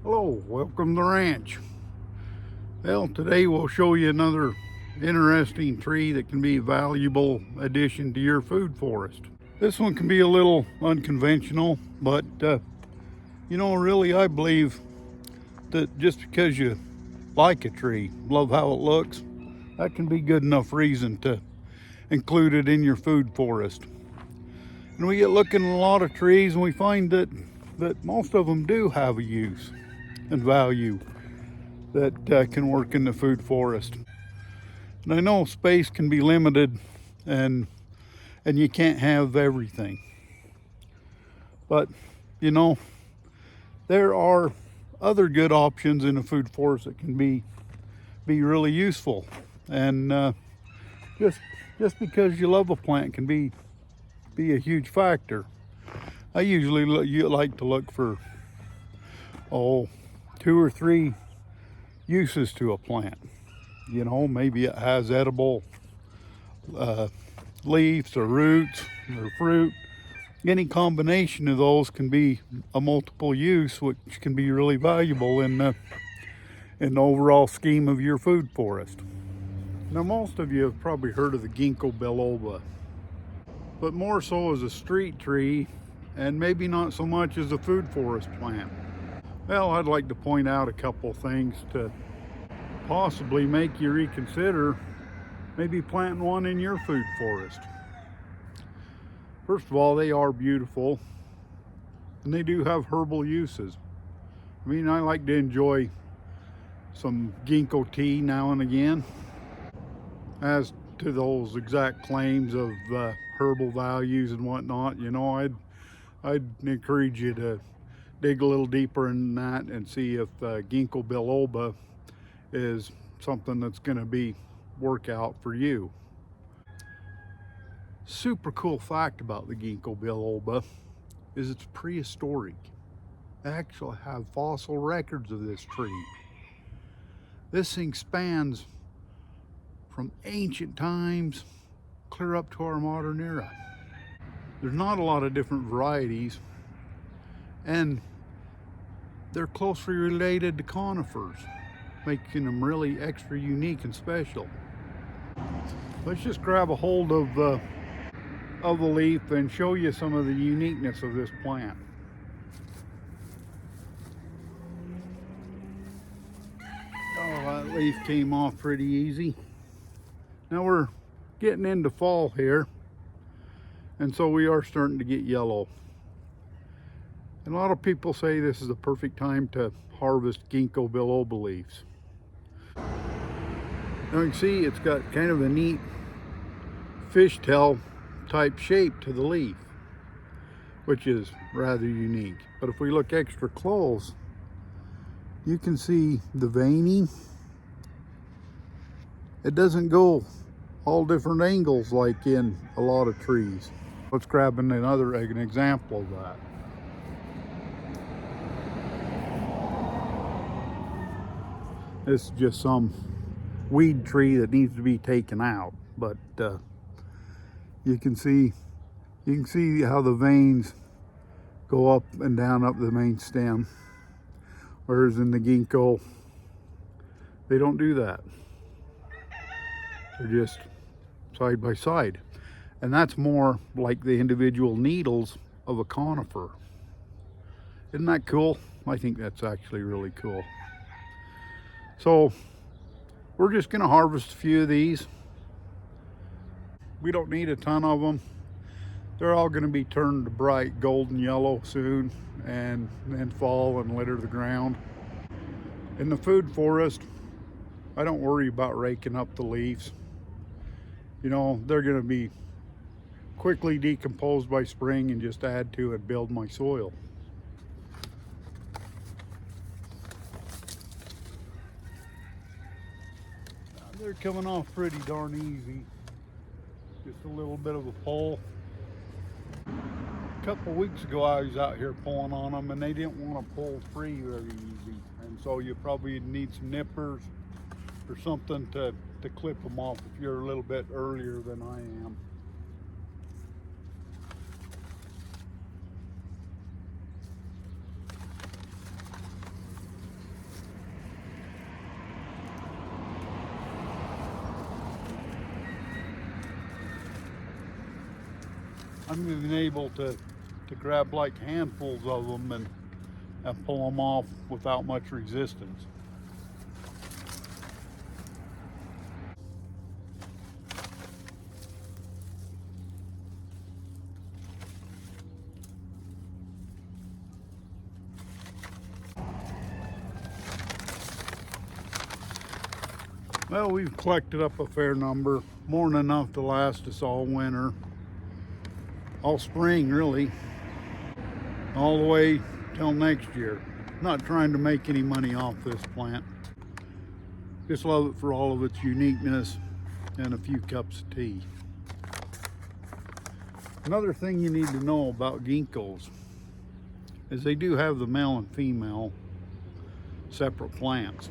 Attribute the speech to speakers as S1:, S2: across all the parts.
S1: Hello, welcome to the ranch. Well, today we'll show you another interesting tree that can be a valuable addition to your food forest. This one can be a little unconventional, but really I believe that just because you like a tree, love how it looks, that can be good enough reason to include it in your food forest. And we get looking at a lot of trees and we find that most of them do have a use and value that can work in the food forest. And I know space can be limited and you can't have everything. But there are other good options in a food forest that can be really useful. And just because you love a plant can be a huge factor. I usually like to look for 2 or 3 uses to a plant. Maybe it has edible leaves or roots or fruit. Any combination of those can be a multiple use, which can be really valuable in the overall scheme of your food forest. Now, most of you have probably heard of the Ginkgo biloba, but more so as a street tree and maybe not so much as a food forest plant. Well, I'd like to point out a couple things to possibly make you reconsider maybe planting one in your food forest. First of all, they are beautiful and they do have herbal uses. I mean, I like to enjoy some ginkgo tea now and again. As to those exact claims of herbal values and whatnot, I'd encourage you to dig a little deeper in that and see if Ginkgo biloba is something that's going to work out for you. Super cool fact about the Ginkgo biloba is it's prehistoric. They actually have fossil records of this tree. This thing spans from ancient times clear up to our modern era. There's not a lot of different varieties, and they're closely related to conifers, making them really extra unique and special. Let's just grab a hold of the leaf and show you some of the uniqueness of this plant. Oh, that leaf came off pretty easy. Now we're getting into fall here, and so we are starting to get yellow. And a lot of people say this is the perfect time to harvest Ginkgo biloba leaves. Now you can see it's got kind of a neat fishtail type shape to the leaf, which is rather unique. But if we look extra close, you can see the veining. It doesn't go all different angles like in a lot of trees. Let's grab an example of that. This is just some weed tree that needs to be taken out, but you can see how the veins go up and down up the main stem, whereas in the ginkgo they don't do that. They're just side by side, and that's more like the individual needles of a conifer. Isn't that cool? I think that's actually really cool. So we're just going to harvest a few of these. We don't need a ton of them. They're all going to be turned to bright golden yellow soon and then fall and litter the ground. In the food forest, I don't worry about raking up the leaves. They're going to be quickly decomposed by spring and just add to and build my soil. They're coming off pretty darn easy. Just a little bit of a pull. A couple weeks ago I was out here pulling on them and they didn't want to pull free very easy. And so you probably need some nippers or something to clip them off if you're a little bit earlier than I am. I'm even able to grab like handfuls of them and pull them off without much resistance. Well, we've collected up a fair number, more than enough to last us all winter, all spring really, all the way till next year. Not trying to make any money off this plant. Just love it for all of its uniqueness and a few cups of tea. Another thing you need to know about ginkgos is they do have the male and female separate plants.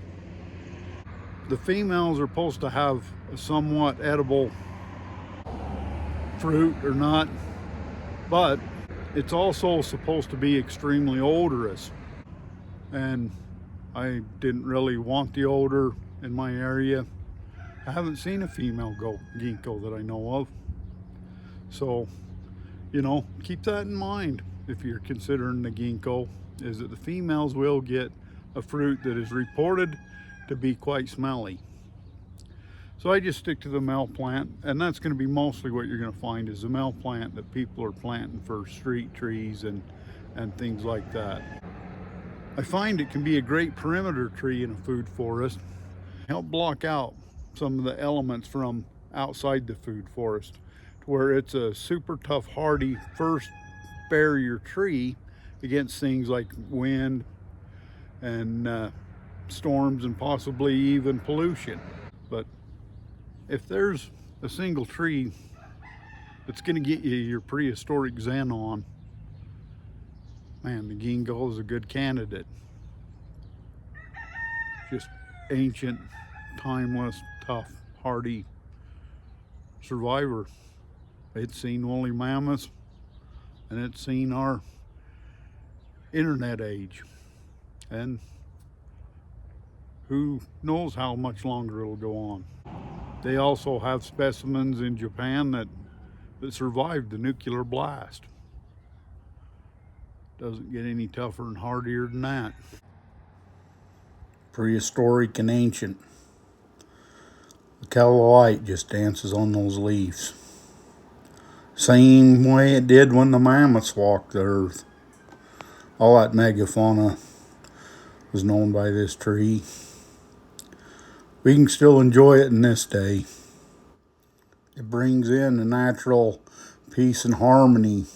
S1: The females are supposed to have a somewhat edible fruit or nut, but it's also supposed to be extremely odorous. And I didn't really want the odor in my area. I haven't seen a female ginkgo that I know of. So, you know, keep that in mind if you're considering the ginkgo, is that the females will get a fruit that is reported to be quite smelly. So I just stick to the male plant, and that's going to be mostly what you're going to find is the male plant that people are planting for street trees and things like that. I find it can be a great perimeter tree in a food forest, help block out some of the elements from outside the food forest, to where it's a super tough, hardy first barrier tree against things like wind and storms and possibly even pollution. But if there's a single tree that's going to get you your prehistoric zen on, man, the ginkgo is a good candidate. Just ancient, timeless, tough, hardy survivor. It's seen woolly mammoths, and it's seen our internet age, and who knows how much longer it'll go on. They also have specimens in Japan that survived the nuclear blast. Doesn't get any tougher and hardier than that. Prehistoric and ancient. The callow light just dances on those leaves. Same way it did when the mammoths walked the earth. All that megafauna was known by this tree. We can still enjoy it in this day. It brings in a natural peace and harmony.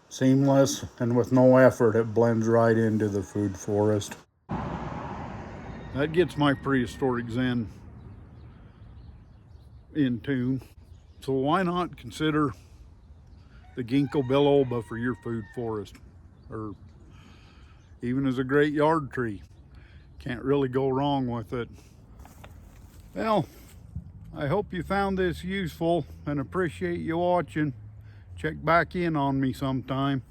S1: Seamless and with no effort, it blends right into the food forest. That gets my prehistoric zen in tune. So why not consider the Ginkgo biloba for your food forest, or even as a great yard tree? Can't really go wrong with it. Well, I hope you found this useful and appreciate you watching. Check back in on me sometime.